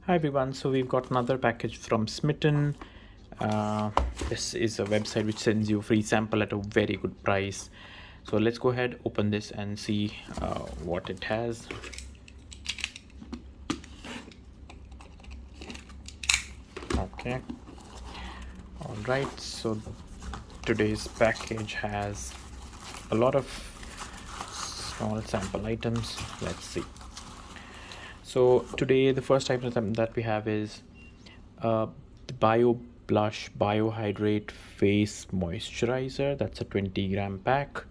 Hi everyone, so we've got another package from Smytten. This is a website which sends you a free sample at a very good price. So let's go ahead, open this and see what it has. Okay, all right, so today's package has a lot of small sample items. Let's see. So today the first item that we have is the Bio Blush Biohydrate Face Moisturizer. That's a 20-gram pack.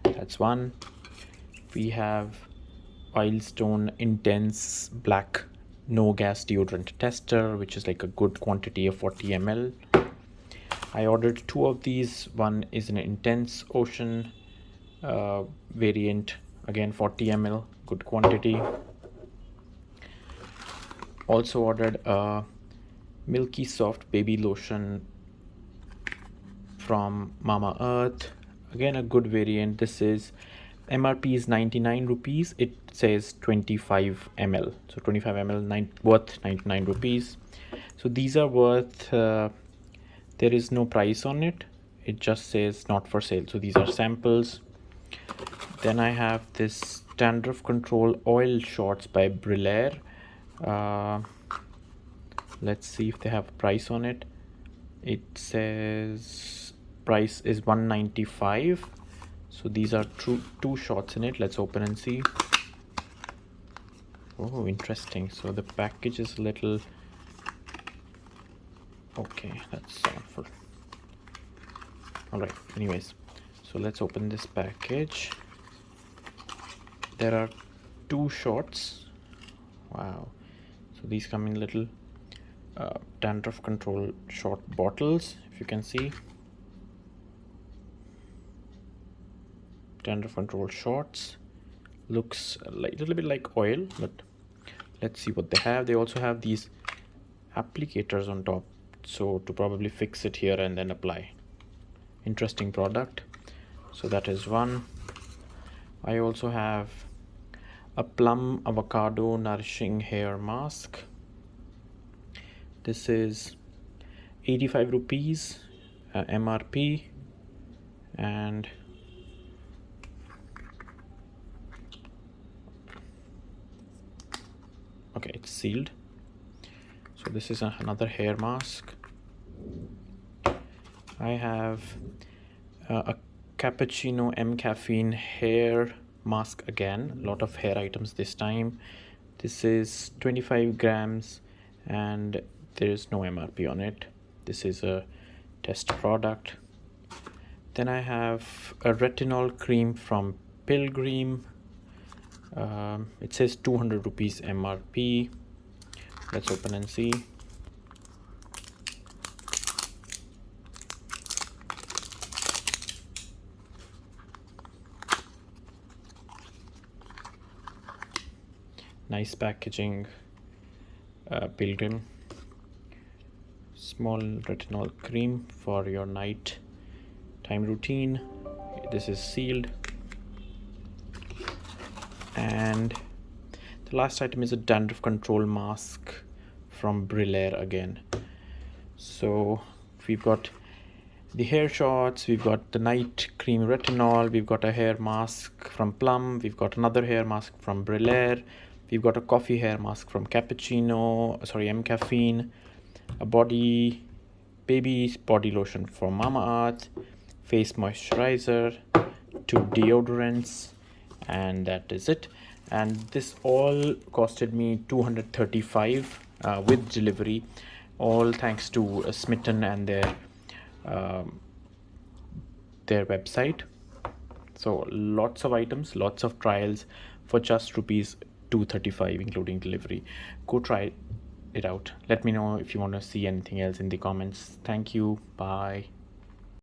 That's one. We have Wildstone Intense Black No Gas Deodorant Tester, which is like a good quantity of 40 ml. I ordered two of these. One is an Intense Ocean variant, again 40 ml, good quantity. Also ordered a Milky Soft Baby Lotion from Mama Earth, again a good variant. This is MRP is 99 rupees. It says 25 ml, so 25 ml worth 99 rupees. So these are worth there is no price on it, it just says not for sale. So these are samples. Then I have this Dandruff Control Oil Shots by Brillare. Let's see if they have a price on it. It says price is 195. So these are two shots in it. Let's open and see. Oh, interesting. So the package is a little okay. That's awful. All right, anyways, so let's open this package. There are two shots. Wow. So these come in little dandruff control short bottles, if you can see. Dandruff control shots. Looks like a little bit like oil, but let's see what they have. They also have these applicators on top, so to probably fix it here and then apply. Interesting product. So that is one. I also have a plum avocado nourishing hair mask. This is 85 rupees MRP, and okay, it's sealed. So this is another hair mask. I have a cappuccino M caffeine hair mask, again a lot of hair items this time. This is 25 grams and there is no MRP on it. This is a test product. Then I have a retinol cream from Pilgrim. It says 200 rupees MRP. Let's open and see. Nice packaging. Pilgrim small retinol cream for your night time routine. This is sealed. And the last item is a dandruff control mask from Brillare again. So we've got the hair shots, we've got the night cream retinol, we've got a hair mask from Plum, we've got another hair mask from Brillare, we've got a coffee hair mask from M Caffeine, a baby body lotion from Mama Earth, face moisturizer, two deodorants, and that is it. And this all costed me 235 with delivery, all thanks to Smytten and their website. So lots of items, lots of trials for just rupees 235 including delivery. Go try it out. Let me know if you want to see anything else in the comments. Thank you. Bye.